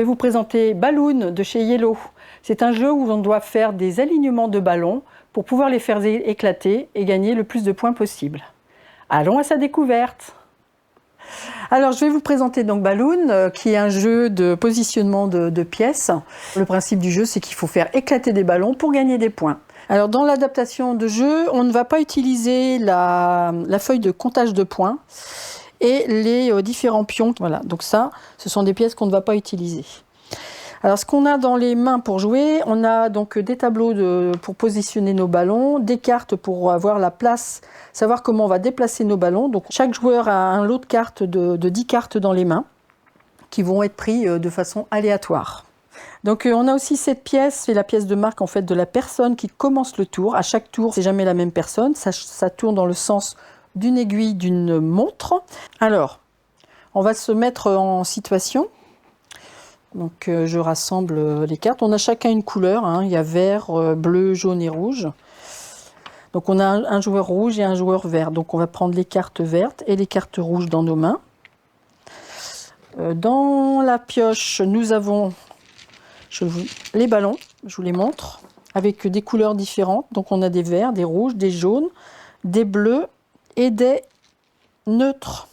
Je vais vous présenter Balloon de chez Yellow. C'est un jeu où on doit faire des alignements de ballons pour pouvoir les faire éclater et gagner le plus de points possible. Allons à sa découverte. Alors je vais vous présenter donc Balloon, qui est un jeu de positionnement de pièces. Le principe du jeu, c'est qu'il faut faire éclater des ballons pour gagner des points. Alors dans l'adaptation de jeu, on ne va pas utiliser la feuille de comptage de points et les différents pions. Voilà, donc ça, ce sont des pièces qu'on ne va pas utiliser. Alors ce qu'on a dans les mains pour jouer, on a donc des tableaux pour positionner nos ballons, des cartes pour avoir la place, savoir comment on va déplacer nos ballons. Donc chaque joueur a un lot de cartes de 10 cartes dans les mains qui vont être pris de façon aléatoire. Donc on a aussi cette pièce, c'est la pièce de marque en fait de la personne qui commence le tour. À chaque tour, c'est jamais la même personne, ça tourne dans le sens d'une aiguille d'une montre. Alors, on va se mettre en situation. Donc je rassemble les cartes. On a chacun une couleur, hein. Il y a vert, bleu, jaune et rouge. Donc on a un joueur rouge et un joueur vert. Donc on va prendre les cartes vertes et les cartes rouges dans nos mains. Dans la pioche, nous avons les ballons, je vous les montre, avec des couleurs différentes. Donc on a des verts, des rouges, des jaunes, des bleus et des neutres.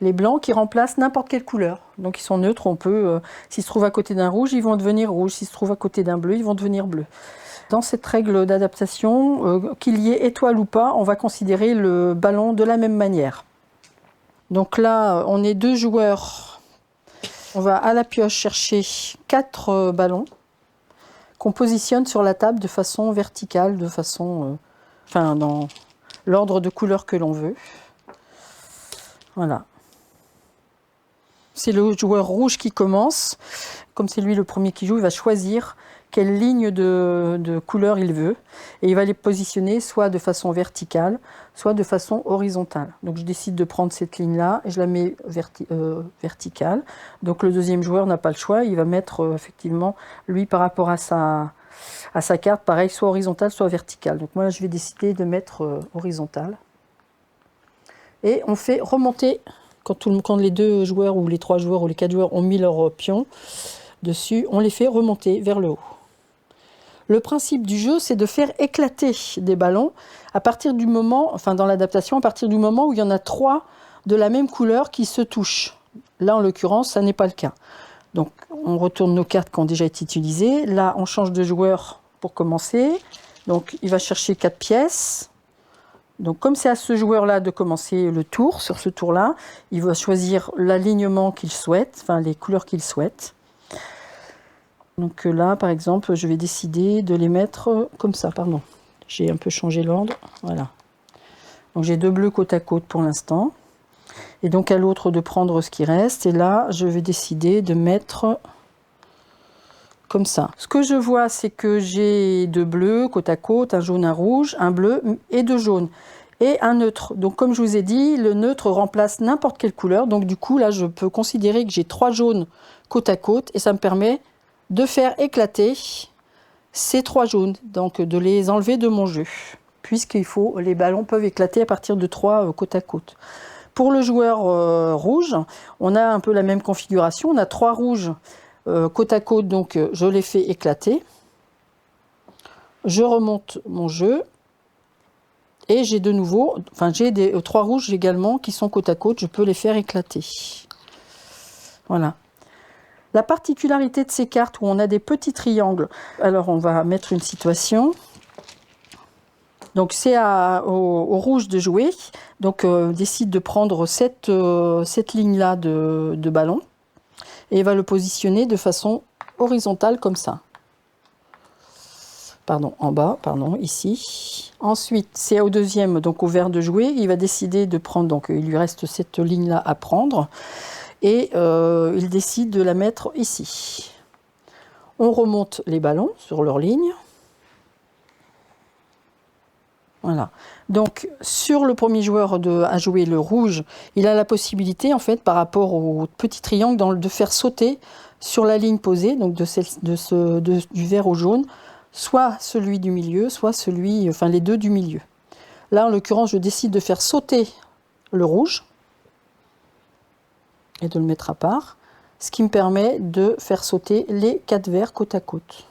Les blancs qui remplacent n'importe quelle couleur. Donc ils sont neutres, on peut, s'ils se trouvent à côté d'un rouge, ils vont devenir rouges. S'ils se trouvent à côté d'un bleu, ils vont devenir bleus. Dans cette règle d'adaptation, qu'il y ait étoile ou pas, on va considérer le ballon de la même manière. Donc là, on est 2 joueurs. On va à la pioche chercher 4 ballons qu'on positionne sur la table de façon verticale, de façon, dans l'ordre de couleur que l'on veut. Voilà. C'est le joueur rouge qui commence. Comme c'est lui le premier qui joue, il va choisir quelle ligne de couleur il veut. Et il va les positionner soit de façon verticale, soit de façon horizontale. Donc je décide de prendre cette ligne-là et je la mets verticale. Donc le deuxième joueur n'a pas le choix. Il va mettre effectivement, lui, par rapport à sa carte, pareil, soit horizontale, soit verticale. Donc moi, là, je vais décider de mettre horizontale. Et on fait remonter, quand les 2 joueurs ou les 3 joueurs ou les 4 joueurs ont mis leur pion dessus, on les fait remonter vers le haut. Le principe du jeu, c'est de faire éclater des ballons à partir du moment, dans l'adaptation, à partir du moment où il y en a 3 de la même couleur qui se touchent. Là, en l'occurrence, ça n'est pas le cas. Donc, on retourne nos cartes qui ont déjà été utilisées. Là, on change de joueur pour commencer. Donc, il va chercher 4 pièces. Donc, comme c'est à ce joueur-là de commencer le tour, sur ce tour-là, il va choisir l'alignement qu'il souhaite, les couleurs qu'il souhaite. Donc là, par exemple, je vais décider de les mettre comme ça, pardon. J'ai un peu changé l'ordre, voilà. Donc j'ai 2 bleus côte à côte pour l'instant. Et donc à l'autre de prendre ce qui reste. Et là, je vais décider de mettre comme ça. Ce que je vois, c'est que j'ai 2 bleus côte à côte, un jaune, un rouge, un bleu et 2 jaunes. Et un neutre. Donc comme je vous ai dit, le neutre remplace n'importe quelle couleur. Donc du coup, là, je peux considérer que j'ai 3 jaunes côte à côte. Et ça me permet de faire éclater ces 3 jaunes. Donc de les enlever de mon jeu. Les ballons peuvent éclater à partir de 3 côte à côte. Pour le joueur rouge, on a un peu la même configuration. On a 3 rouges côte à côte, donc je les fais éclater. Je remonte mon jeu. Et j'ai de nouveau, j'ai 3 rouges également qui sont côte à côte, je peux les faire éclater. Voilà. La particularité de ces cartes où on a des petits triangles, alors on va mettre une situation. Donc c'est au rouge de jouer, donc décide de prendre cette ligne-là de ballon et va le positionner de façon horizontale comme ça. Pardon, en bas, pardon, ici. Ensuite, c'est au deuxième, donc au vert de jouer, il va décider de prendre, donc il lui reste cette ligne-là à prendre, et il décide de la mettre ici. On remonte les ballons sur leur ligne. Voilà. Donc, sur le premier joueur à jouer le rouge, il a la possibilité, en fait, par rapport au petit triangle, de faire sauter sur la ligne posée, donc du vert au jaune, soit celui du milieu, soit les 2 du milieu. Là, en l'occurrence, je décide de faire sauter le rouge et de le mettre à part. ce qui me permet de faire sauter les 4 verres côte à côte,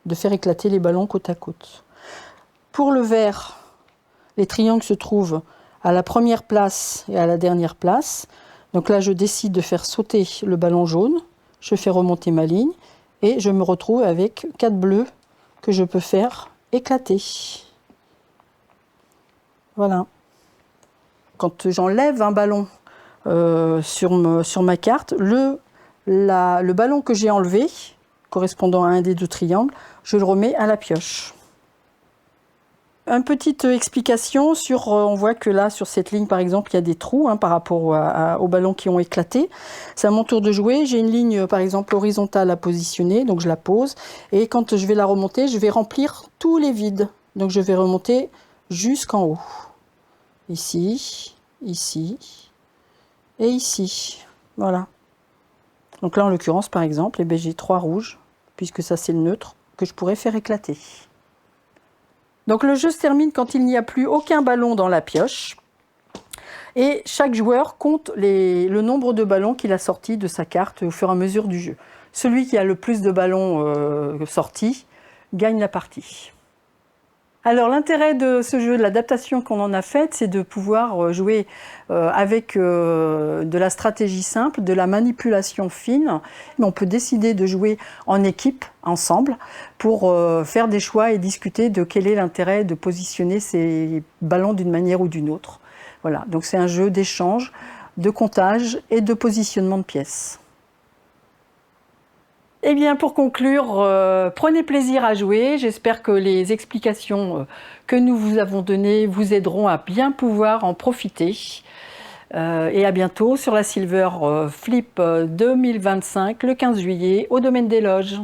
de faire éclater les ballons côte à côte. Pour le vert, les triangles se trouvent à la première place et à la dernière place. Donc là, je décide de faire sauter le ballon jaune, je fais remonter ma ligne et je me retrouve avec 4 bleus que je peux faire éclater. Voilà. Quand j'enlève un ballon sur ma carte, le ballon que j'ai enlevé, correspondant à un des 2 triangles, je le remets à la pioche. Une petite explication sur, on voit que là, sur cette ligne, par exemple, il y a des trous par rapport aux ballons qui ont éclaté. C'est à mon tour de jouer. J'ai une ligne, par exemple, horizontale à positionner, donc je la pose. Et quand je vais la remonter, je vais remplir tous les vides. Donc je vais remonter jusqu'en haut. Ici, ici et ici. Voilà. Donc là, en l'occurrence, par exemple, j'ai 3 rouges, puisque ça, c'est le neutre, que je pourrais faire éclater. Donc le jeu se termine quand il n'y a plus aucun ballon dans la pioche. Et chaque joueur compte le nombre de ballons qu'il a sortis de sa carte au fur et à mesure du jeu. Celui qui a le plus de ballons sortis gagne la partie. Alors l'intérêt de ce jeu, de l'adaptation qu'on en a faite, c'est de pouvoir jouer avec de la stratégie simple, de la manipulation fine. On peut décider de jouer en équipe, ensemble, pour faire des choix et discuter de quel est l'intérêt de positionner ces ballons d'une manière ou d'une autre. Voilà, donc c'est un jeu d'échange, de comptage et de positionnement de pièces. Eh bien, pour conclure, prenez plaisir à jouer. J'espère que les explications que nous vous avons données vous aideront à bien pouvoir en profiter. Et à bientôt sur la Silver Flip 2025, le 15 juillet, au domaine des loges.